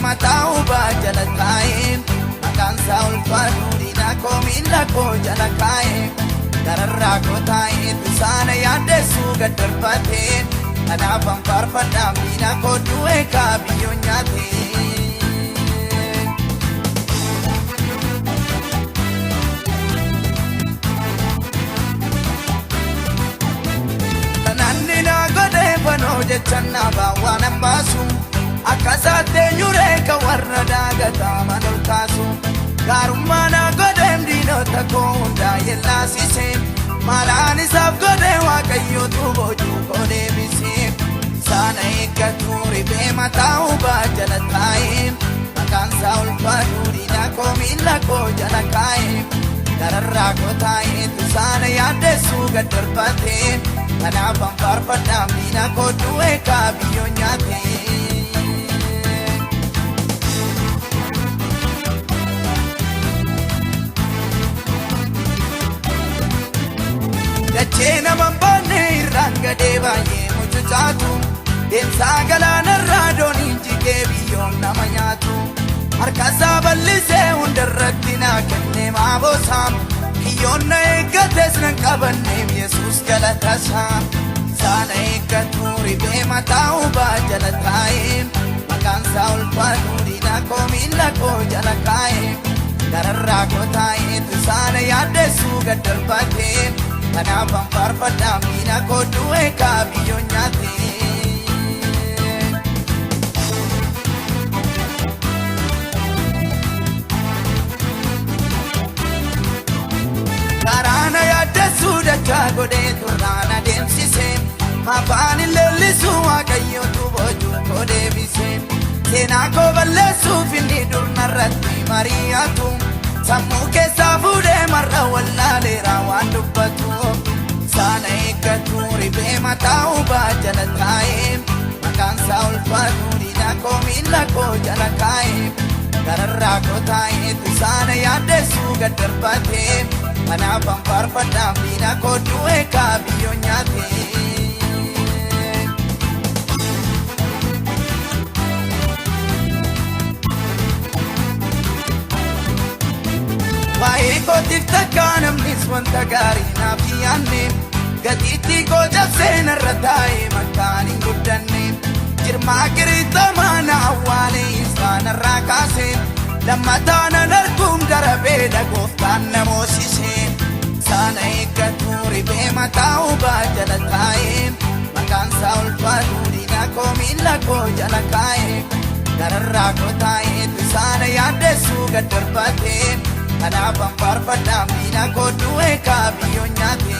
mata'u baajalatai makansa ulfatu dina komila ko jalakai dararra ko tai tusana yadesu gadarbate anapam parpadam dina ko duwe ka biyonyate tanannina gode bano jechanna bawana basu akasate nyure ka warra dagata manul kasu garumana godem dino takunda yella sise malani sab gode wakayo tuboju kode bisi sana ikaturi be matau bajalatai makansa ulfaduri na komilla ko jalakai dararra ko tai tu sana yadesu gadarbate anapam parpadam dina ko duwe ka biyonyate Chena mambane ranga deva ye muchatu densa galana radoni jike biyon namanyatu arkasa ballise undarratina kenne mabosam kiyonna egates nan kabanne yesus galatasa sana ekaturi be matau bajalatai makansa ulfaduri na komilla ko jalakai dararra ko tai tu sana yadesu gadarbate anapam parpadam dina ko duwe ka biyonyate karana yadesu dacha gode turana demsise mafani lelisu wakayo tuboju kode bise tena ko ballesu finni durnarratti mariyatu sammu keessa fuudhe marra wallaalera waan dubbatu sana eeggatuuri be mata'u baajalatai makansa ulfatu dina komilla ko jalakai dararra ko tai tu sana yadesu gadarbate anapam parpadam dina ko duwe ka biyonyate Wae ko tiftakanam niswanta gari na piyanne gaditi ko jabsena ratai makani guddanne jirma girita mana awale isana rakase lamatana narkum darabe da goftan namosise sana ekaturi be matau bajalatai makansa ulfatu dina komilla ko jalakai dararra ko tai tu sana yadesu gadarbate anapam parpadam dina ko duwe ka biyonyate